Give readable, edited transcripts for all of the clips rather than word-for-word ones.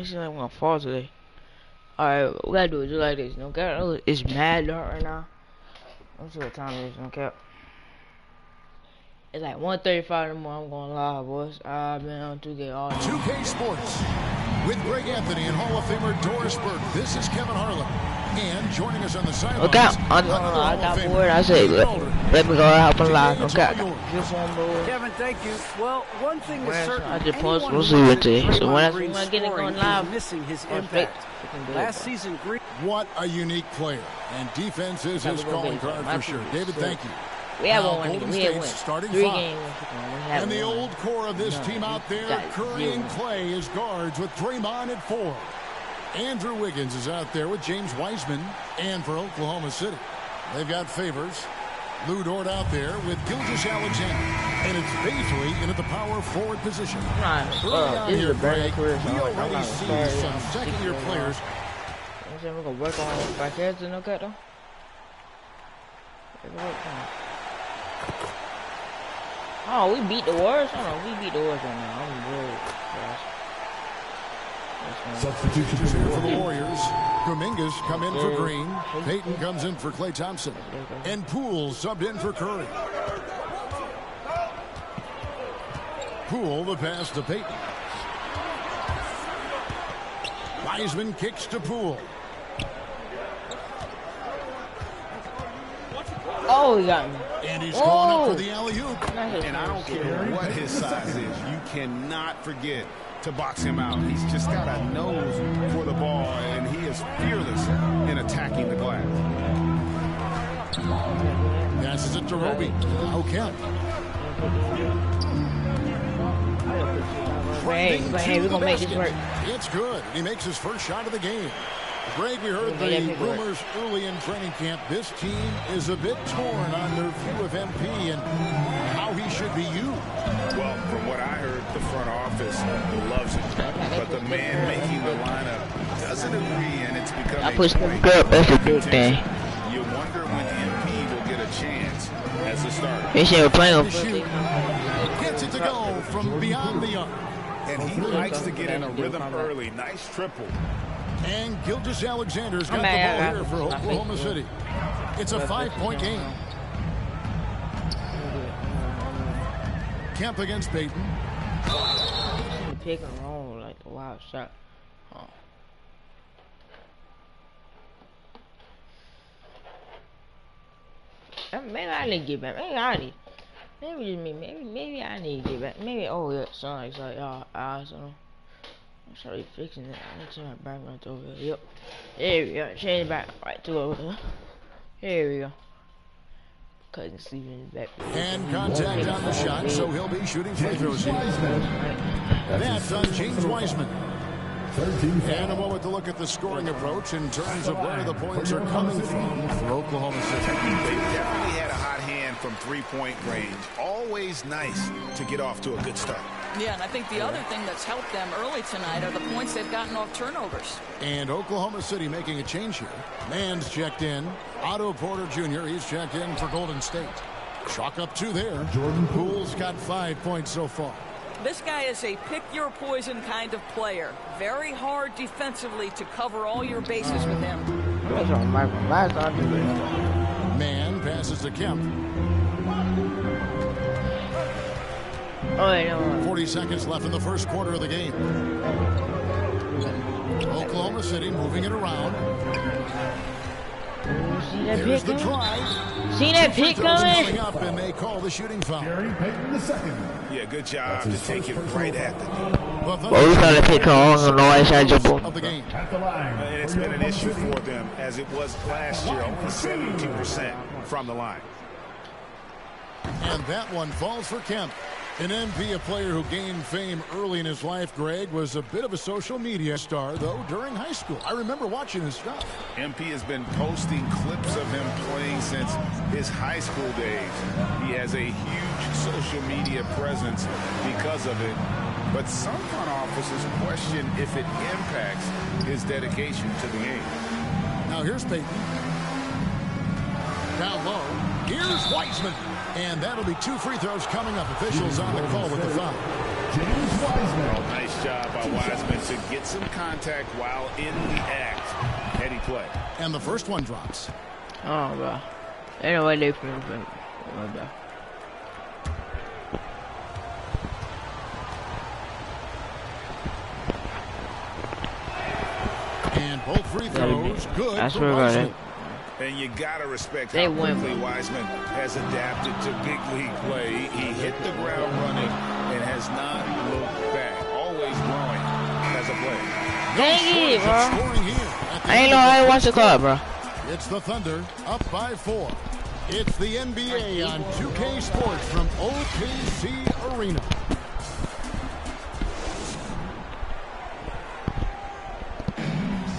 seems like I'm gonna fall today. Alright, we gotta do it just like this. No cap, it's mad dark right now. Let's see what time it is. No cap. It's like 1:35 in the morning. I'm going live, boys. I've been on 2K all day. 2K Sports with Greg Anthony and Hall of Famer Doris Burke. This is Kevin Harlan. And joining us on the sidelines. Look out! I got bored. I said, let me go out and live. Okay. Kevin, thank you. Well, one thing is certain. I just paused for today. So when I get it going live, missing his impact. Last season, what a unique player. And defense is his calling card for sure. David, thank you. We have one. We have starting 3 5. games. And the old core of this team out there, Curry and Clay as guards with Draymond at 4. Andrew Wiggins is out there with James Wiseman. And for Oklahoma City, they've got Favors. Lou Dort out there with Gilgeous-Alexander. And it's Baisley in at the power forward position. This is a better career. We already see some second-year players. We're going to work on back heads and no cut, though. Oh, we beat the Warriors? Oh, no, we beat the Warriors right now. I'm worried, guys. Substitution for the Warriors. Dominguez come in for Green. Payton comes in for Klay Thompson. And Poole subbed in for Curry. Poole the pass to Payton. Wiseman kicks to Poole. Oh, he got me. And he's going up for the alley-oop. And I don't care what his size is. You cannot forget to box him out. He's just got a nose for the ball, and he is fearless in attacking the glass. Passes it to Roby. Okay. Hey, we're going to make this work. It's good. He makes his first shot of the game. Greg, we heard the rumors early in training camp. This team is a bit torn on their view of MP and how he should be used. Well, from what I heard, the front office loves it. But the man making the lineup doesn't agree, and it's becoming I pushed him up. That's a good thing. You wonder when MP will get a chance as a starter. They should have played him. Gets it to go from beyond the arc. And he likes to get in a rhythm early. Nice triple. And Gilgeous-Alexander's got the ball here for Oklahoma City. It's a 5-point game. Kemp against Payton. Pick and roll like the wild shot. Maybe I need to get back. Maybe I need to get back. Maybe yeah, sorry, so I'm sorry, fixing it. I'm gonna turn my background over here. Yep. There we go. Change it back right to over there. Here we go. Cousin sleeping in the back. And contact on the shot, so he'll be shooting free throws here. That's on James Wiseman. And a moment to look at the scoring approach in terms of where the points are coming from for Oklahoma City. They definitely had a hot hand from three-point range. Always nice to get off to a good start. Yeah, and I think the other thing that's helped them early tonight are the points they've gotten off turnovers. And Oklahoma City making a change here. Mann's checked in. Otto Porter Jr., he's checked in for Golden State. Chalk up 2 there. Jordan Poole's got 5 points so far. This guy is a pick-your-poison kind of player. Very hard defensively to cover all your bases with him. Mann passes to Kemp. 40 seconds left in the first quarter of the game. Oklahoma City moving it around. There's the drive. See that pick coming? Up and they call the shooting foul. Yeah, good job to take it right at the we got to pick on the right side of the game. And it's been an issue for them as it was last year, only 72% from the line. And that one falls for Kemp. An MP, a player who gained fame early in his life, Greg, was a bit of a social media star, though, during high school. I remember watching his stuff. MP has been posting clips of him playing since his high school days. He has a huge social media presence because of it. But some front offices question if it impacts his dedication to the game. Now here's Payton. Down low. Here's Wiseman. And that'll be 2 free throws coming up. Officials on the call with the foul. James Wiseman. Oh, nice job by Wiseman to get some contact while in the act. Heady play. And the first one drops. Oh, bro. Anyway, they feel bad. And both free throws good. That's for Wiseman. And you gotta respect they how win. quickly Wiseman has adapted to big league play. He hit the ground running and has not looked back. Always growing as a player. Dang it, bro. Scoring here I ain't know how to watch the club, bro. It's the Thunder up by 4. It's the NBA on 2K Sports from OKC Arena.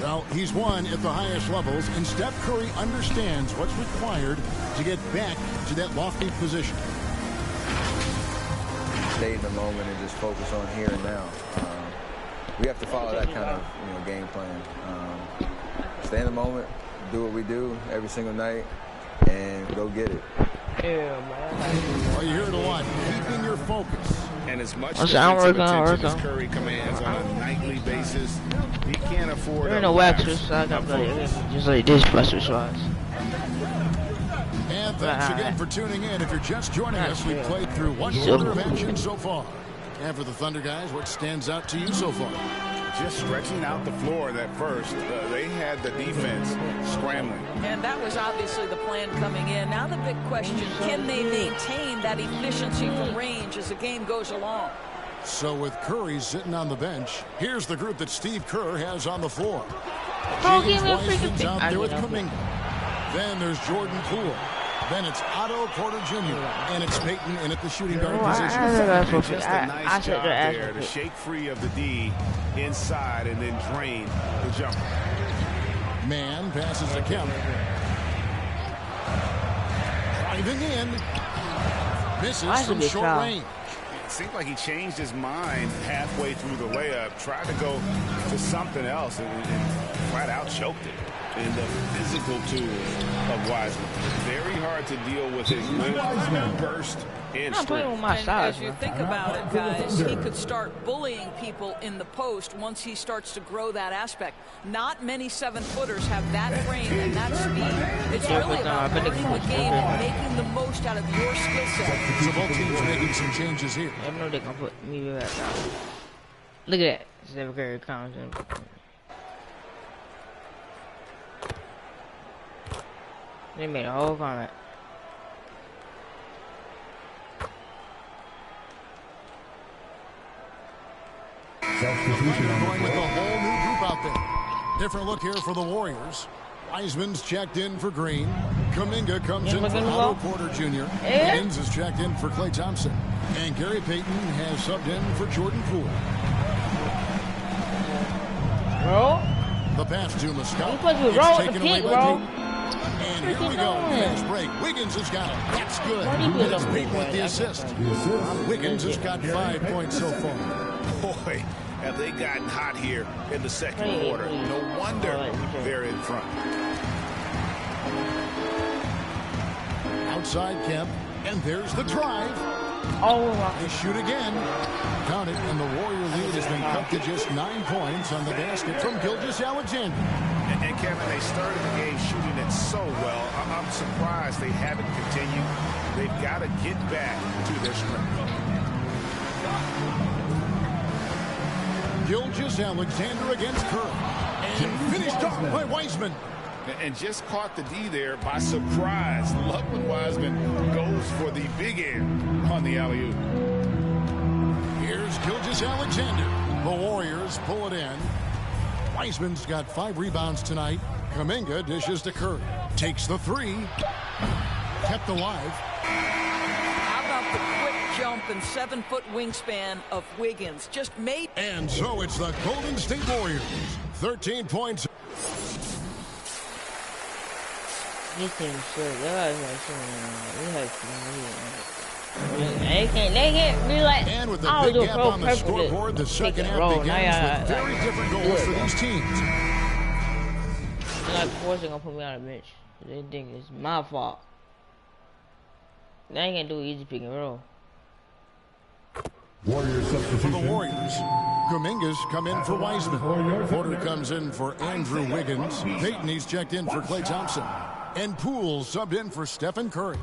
Well, he's won at the highest levels, and Steph Curry understands what's required to get back to that lofty position. Stay in the moment and just focus on here and now. We have to follow that kind of game plan. Stay in the moment, do what we do every single night, and go get it. Yeah, man. Well, you're here to what? Keeping your focus. And as much attention as Curry commands on a nightly basis, he can't afford We're in a waxers, so I got just like this buster shots. And thanks again for tuning in. If you're just joining us, we've played through one quarter of action so far. And for the Thunder guys, what stands out to you so far? Just stretching out the floor that first. They had the defense scrambling. And that was obviously the plan coming in. Now the big question, can they maintain that efficiency from range as the game goes along? So with Curry sitting on the bench, here's the group that Steve Kerr has on the floor. Don't James give me a freaking Wiseman's out there with pick. Kuminga. Then there's Jordan Poole. Then it's Otto Porter Jr. And it's Peyton in at the shooting guard position. Just a nice job there to shake free of the D inside and then drain the jumper. Man passes to Kemp. Driving in. Misses from short range. It seemed like he changed his mind halfway through the layup, tried to go to something else, and flat out choked it. In the physical tools of Wiseman. Very hard to deal with his burst and strength. And as you think about it, guys, he could start bullying people in the post once he starts to grow that aspect. Not many 7-footers have that frame and that speed. It's really about learning the game and making the most out of your skill set. So both teams making some changes here. I know they're gonna put me back down. Look at that. Steph Curry comes in. They made a whole comment. Going with a whole new group out there. Different look here for the Warriors. Wiseman's checked in for Green. Kuminga comes in for Otto Porter Jr. Higgins is checked in for Klay Thompson. And Gary Payton has subbed in for Jordan Poole. Bro? The pass to Muscat. You supposed to roll with the pick, bro. And here we go. Fast break. Wiggins has got it. That's good. And it's Payton with the assist. Wiggins has got 5 points so far. Boy, have they gotten hot here in the second quarter. No wonder they're in front. Outside Kemp. And there's the drive. Oh, they shoot again. Count it, and the Warrior lead has been cut to just 9 points on the basket from Gilgeous-Alexander. And Kevin, they started the game shooting it so well. I'm surprised they haven't continued. They've got to get back to their strength. Gilgeous-Alexander against Kerr. And finished off by Wiseman. And just caught the D there by surprise. Love when Wiseman goes for the big air on the alley-oop. Here's Gilgeous-Alexander. The Warriors pull it in. Wiseman's got 5 rebounds tonight. Kuminga dishes to Curry. Takes the 3. Kept alive. How about the quick jump and 7-foot wingspan of Wiggins? Just made. And so it's the Golden State Warriors. 13 points. This team shit. They can't be like, and with the I'll big do a gap pro on the scoreboard, the second half begins with very different goals for these teams. They're like forcing to put me on the bench. They think it's my fault. They ain't gonna do easy pick and roll. Warriors substitution. For the Warriors, Kuminga's come in for Wiseman. Porter comes in for Andrew Wiggins. Payton, he's checked in for Klay Thompson. And Poole subbed in for Stephen Curry.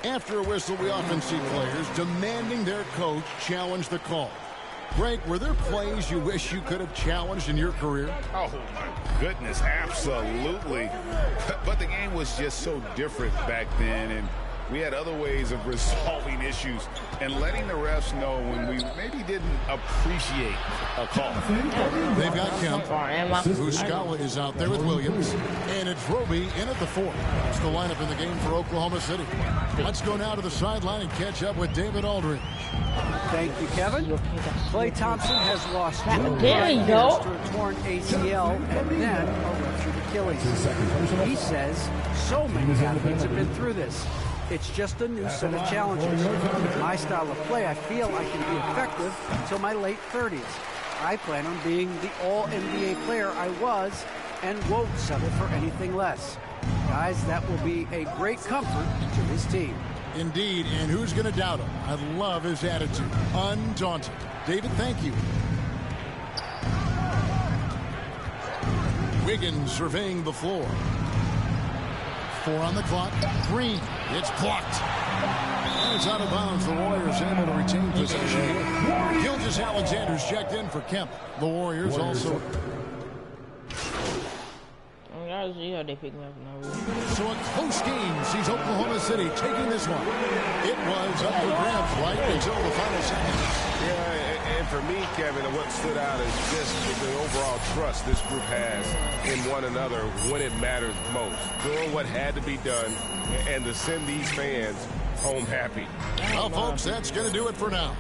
After a whistle, we often see players demanding their coach challenge the call. Greg, were there plays you wish you could have challenged in your career? Oh, my goodness, absolutely. But the game was just so different back then, and we had other ways of resolving issues and letting the refs know when we maybe didn't appreciate a call. They've got Kemp. Muscala is out there with Williams. And it's Roby in at the 4. That's the lineup in the game for Oklahoma City. Let's go now to the sideline and catch up with David Aldridge. Thank you, Kevin. Klay Thompson has lost 2 There you go. to a torn ACL and then a ruptured Achilles. He says so many athletes have been through this. It's just a new set of challenges. With my style of play, I feel I can be effective until my late 30s. I plan on being the all-NBA player I was and won't settle for anything less. Guys, that will be a great comfort to this team. Indeed, and who's going to doubt him? I love his attitude. Undaunted. David, thank you. Wiggins surveying the floor. 4 on the clock. Green. It's blocked. And it's out of bounds. The Warriors able to retain possession here. Gilgeous-Alexander's checked in for Kemp. The Warriors also. See how they pick me up now. So a close game sees Oklahoma City taking this one. It was up for grabs right until the final seconds. Yeah, and for me, Kevin, what stood out is just the overall trust this group has in one another when it matters most. Doing what had to be done and to send these fans home happy. Well, folks, that's going to do it for now.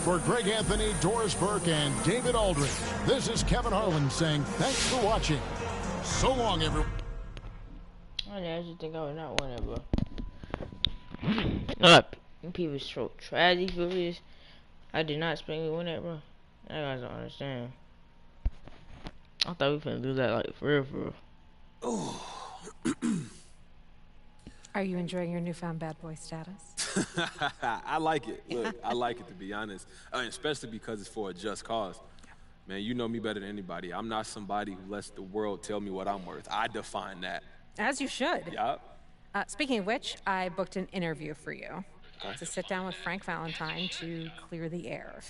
For Greg Anthony, Doris Burke, and David Aldridge, this is Kevin Harlan saying thanks for watching. So long, everyone. I actually think I would not win it, bro. People so tragic for this. I did not expect me to win that, bro. You guys don't understand. I thought we finna do that like for real. Oh. Are you enjoying your newfound bad boy status? I like it. Look, I like it, to be honest. Especially because it's for a just cause. Man, you know me better than anybody. I'm not somebody who lets the world tell me what I'm worth. I define that. As you should. Yup. Speaking of which, I booked an interview for you to sit down with Frank Valentine to clear the air.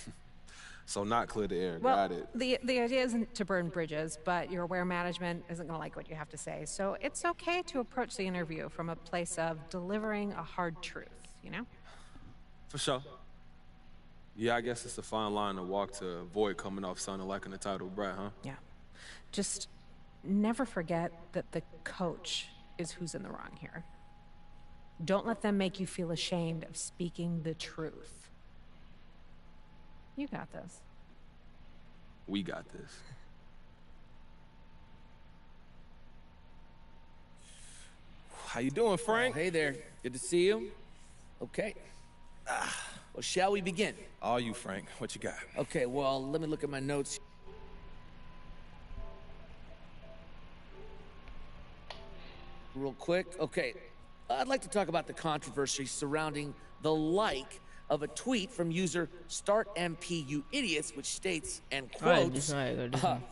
So not clear the air. Well, Got it. The idea isn't to burn bridges, but your aware management isn't going to like what you have to say. So it's okay to approach the interview from a place of delivering a hard truth, you know? For sure. Yeah, I guess it's a fine line to walk to avoid coming off sounding like an entitled brat, huh? Yeah. Just never forget that the coach is who's in the wrong here. Don't let them make you feel ashamed of speaking the truth. You got this. We got this. How you doing, Frank? Oh, hey there. Good to see you. Okay. Well, shall we begin? All you, Frank. What you got? Okay, well, let me look at my notes. Real quick. Okay. I'd like to talk about the controversy surrounding the like of a tweet from user StartMPUidiots, which states, and quotes,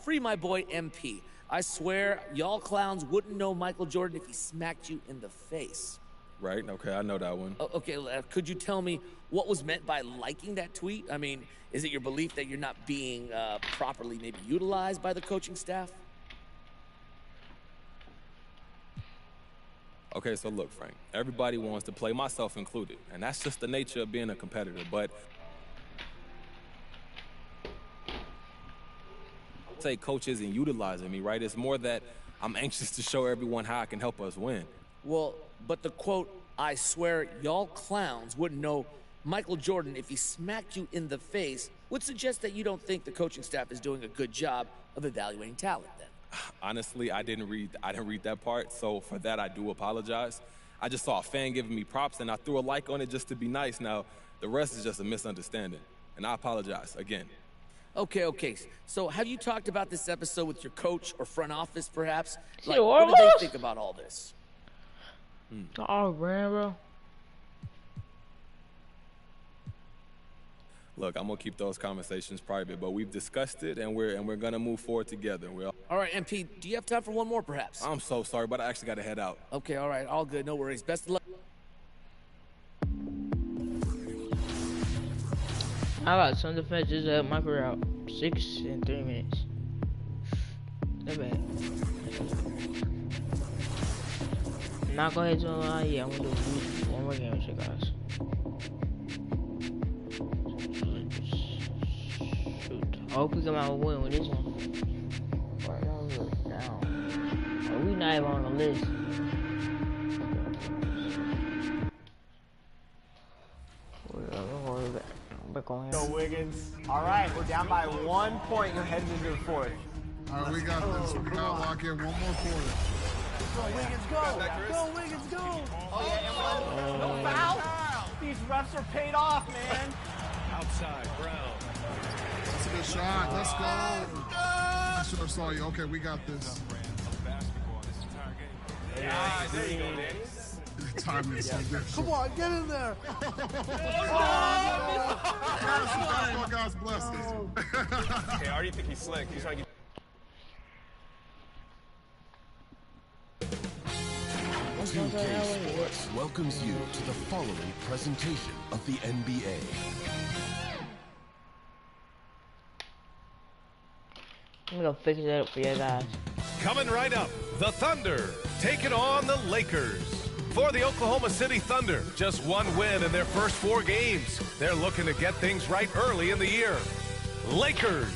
free my boy MP. I swear, y'all clowns wouldn't know Michael Jordan if he smacked you in the face. Right, okay, I know that one. Okay, could you tell me what was meant by liking that tweet? I mean, is it your belief that you're not being properly maybe utilized by the coaching staff? Okay, so look, Frank, everybody wants to play, myself included, and that's just the nature of being a competitor, but I'd say coach isn't utilizing me, right? It's more that I'm anxious to show everyone how I can help us win. Well, but the quote, I swear y'all clowns wouldn't know Michael Jordan if he smacked you in the face, would suggest that you don't think the coaching staff is doing a good job of evaluating talent then. Honestly, I didn't read that part, so for that I do apologize. I just saw a fan giving me props and I threw a like on it just to be nice. Now, the rest is just a misunderstanding, and I apologize again. Okay. So have you talked about this episode with your coach or front office, perhaps? Like, what do they think about all this? Oh, man, bro. look, I'm gonna keep those conversations private, but we've discussed it, and we're gonna move forward together. All right, MP, do you have time for one more, perhaps? I'm so sorry, but I actually got to head out. Okay, all right, all good, no worries. Best of luck. I got some defenses that my career out 6 in 3 minutes. Not bad. I'm not gonna hit to a line. Yeah, I'm gonna do one more game with you guys. Shoot. I hope we come out with a win with this one. Right now, we're down. But we not even on the list. Go Wiggins. All right, we're down by 1 point. You're heading into the fourth. All right, we got this. We got to lock in one more quarter. Go Wiggins, go! Go Wiggins, go! Oh yeah, and no foul. These refs are paid off, man. Outside, Brown. That's a good shot. Let's go. I should have saw you. Okay, we got this. Yeah, there you go, Danny. Time is so good. Come on, get in there. God's blessings. Okay, I already think he's slick. He's trying to get. 2K Sports welcomes you to the following presentation of the NBA. I'm gonna fix it up for you guys. Coming right up, the Thunder taking on the Lakers. For the Oklahoma City Thunder, just one win in their first 4 games. They're looking to get things right early in the year. Lakers,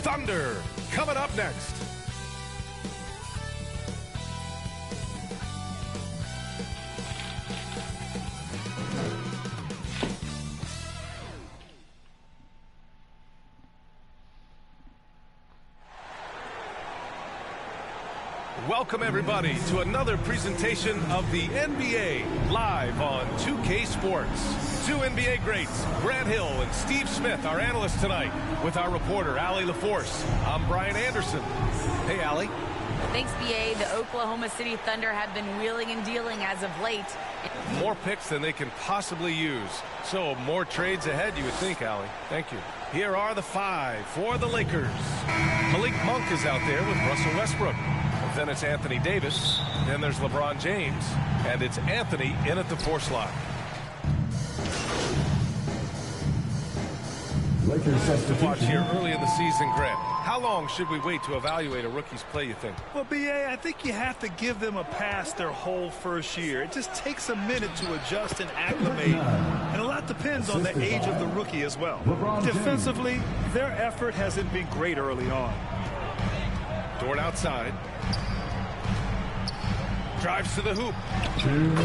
Thunder, coming up next. Welcome, everybody, to another presentation of the NBA live on 2K Sports. 2 NBA greats, Grant Hill and Steve Smith, our analysts tonight, with our reporter, Allie LaForce. I'm Brian Anderson. Hey, Allie. Thanks, BA. The Oklahoma City Thunder have been wheeling and dealing as of late. More picks than they can possibly use. So more trades ahead, you would think, Allie. Thank you. Here are the 5 for the Lakers. Malik Monk is out there with Russell Westbrook. Then it's Anthony Davis. Then there's LeBron James. And it's Anthony in at the 4 slot. Lakers substitution. Watch here early in the season, Grant. How long should we wait to evaluate a rookie's play, you think? Well, BA, I think you have to give them a pass their whole first year. It just takes a minute to adjust and acclimate. And a lot depends on the age of the rookie as well. Defensively, their effort hasn't been great early on. Dort outside. Drives to the hoop.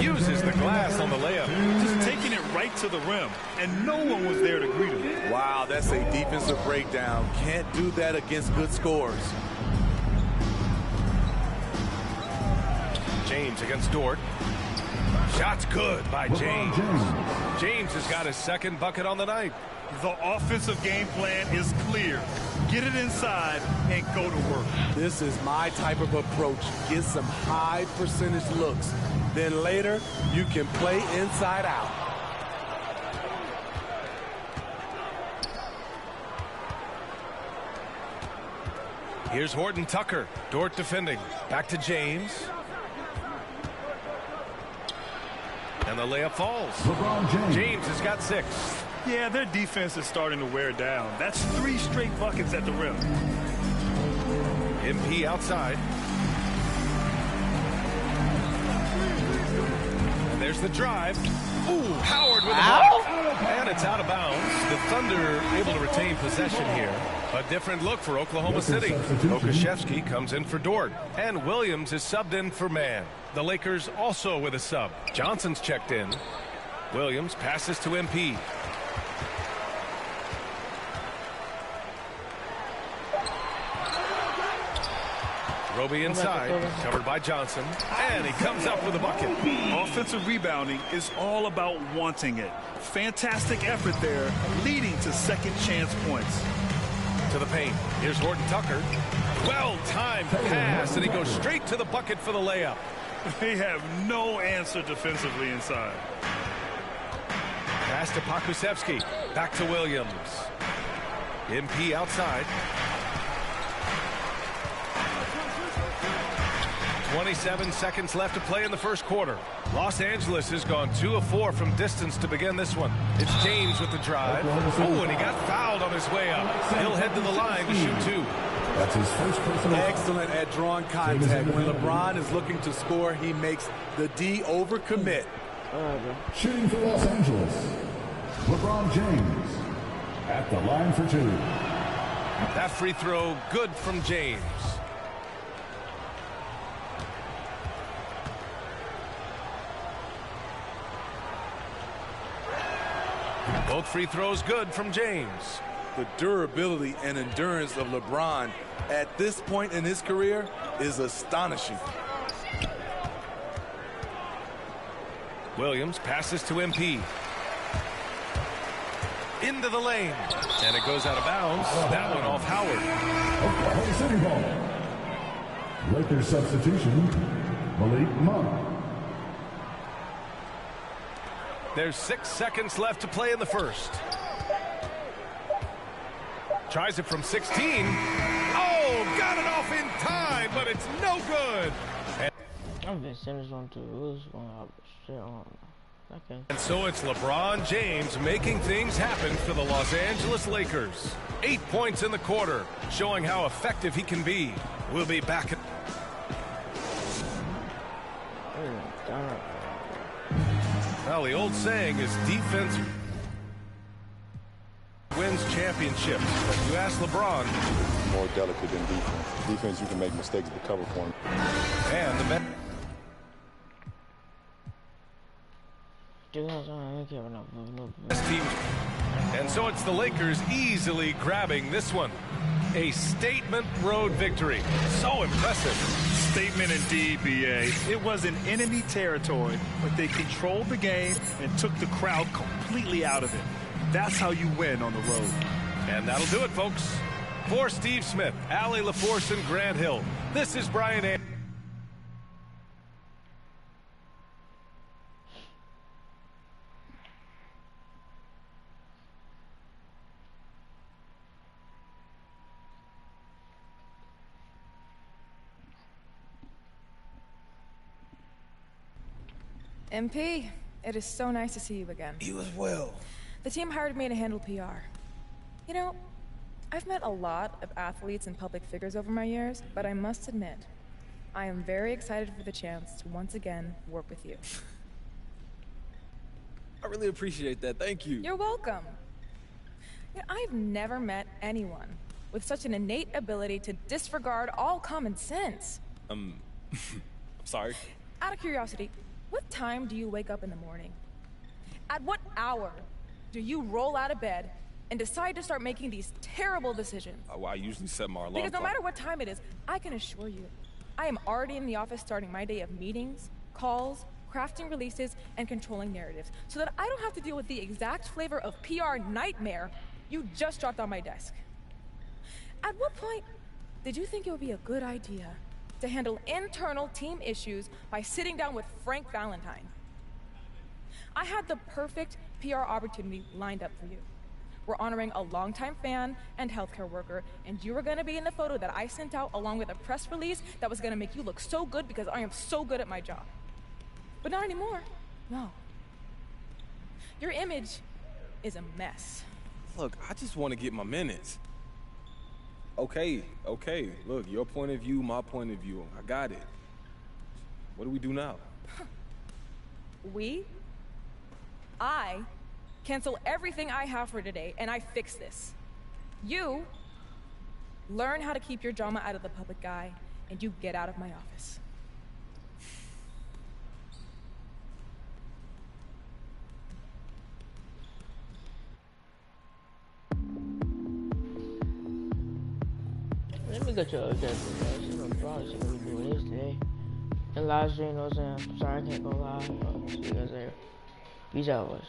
Uses the glass on the layup. Just taking it right to the rim, and no one was there to greet him. Wow, that's a defensive breakdown. Can't do that against good scores. James against Dort. Shot's good by James. James has got his 2nd bucket on the night. The offensive game plan is clear. Get it inside and go to work. This is my type of approach. Get some high percentage looks. Then later, you can play inside out. Here's Horton Tucker. Dort defending. Back to James. And the layup falls. James has got 6. Yeah, their defense is starting to wear down. That's 3 straight buckets at the rim. MP outside. And there's the drive. Ooh, Howard with a block. And it's out of bounds. The Thunder able to retain possession here. A different look for Oklahoma City. Okashevsky comes in for Dort. And Williams is subbed in for Mann. The Lakers also with a sub. Johnson's checked in. Williams passes to MP. Roby inside, covered by Johnson, and he comes up with a bucket. Offensive rebounding is all about wanting it. Fantastic effort there, leading to second chance points. To the paint. Here's Horton Tucker. Well-timed pass, and he goes straight to the bucket for the layup. They have no answer defensively inside. Pass to Pokusevski. Back to Williams. MP outside. 27 seconds left to play in the first quarter. Los Angeles has gone 2 of 4 from distance to begin this one. It's James with the drive. Oh, and he got fouled on his way up. He'll head to the line to shoot 2. That's his first personal. Excellent at drawing contact. When LeBron is looking to score, he makes the D overcommit. Shooting for Los Angeles, LeBron James at the line for 2. That free throw good from James. Both free throws good from James. The durability and endurance of LeBron at this point in his career is astonishing. Williams passes to MP. Into the lane. And it goes out of bounds. That one off Howard. Oklahoma City ball. Lakers substitution, Malik Monk. There's 6 seconds left to play in the first. Tries it from 16. Oh, got it off in time, but it's no good. I've been sending one to lose one out. Shit on. Okay. And so it's LeBron James making things happen for the Los Angeles Lakers. 8 points in the quarter, showing how effective he can be. We'll be back. Well, the old saying is defense wins championships. But you ask LeBron. More delicate than defense. Defense, you can make mistakes to cover for him. And the best. And so it's the Lakers easily grabbing this one. A statement road victory. So impressive. Statement indeed, BA. It was in enemy territory, but they controlled the game and took the crowd completely out of it. That's how you win on the road. And that'll do it, folks. For Steve Smith, Allie LaForce, and Grant Hill, this is Brian Anderson. MP, it is so nice to see you again. You as well. The team hired me to handle PR. You know, I've met a lot of athletes and public figures over my years, but I must admit, I am very excited for the chance to once again work with you. I really appreciate that. Thank you. You're welcome. You know, I've never met anyone with such an innate ability to disregard all common sense. I'm sorry. Out of curiosity, what time do you wake up in the morning? At what hour do you roll out of bed and decide to start making these terrible decisions? I usually set my alarm Because no clock. matter what time it is, I can assure you, I am already in the office starting my day of meetings, calls, crafting releases, and controlling narratives, so that I don't have to deal with the exact flavor of PR nightmare you just dropped on my desk. At what point did you think it would be a good idea to handle internal team issues by sitting down with Frank Valentine? I had the perfect PR opportunity lined up for you. We're honoring a longtime fan and healthcare worker, and you were gonna be in the photo that I sent out along with a press release that was gonna make you look so good because I am so good at my job. But not anymore, no. Your image is a mess. Look, I just want to get my minutes. Okay. Look, your point of view, my point of view. I got it. What do we do now? I cancel everything I have for today, and I fix this. You learn how to keep your drama out of the public eye, and you get out of my office. Let me get your guys. You know, probably should be doing this today. And live stream, you know what I'm saying? I'm sorry I can't go live. See you guys there. Peace out, boys.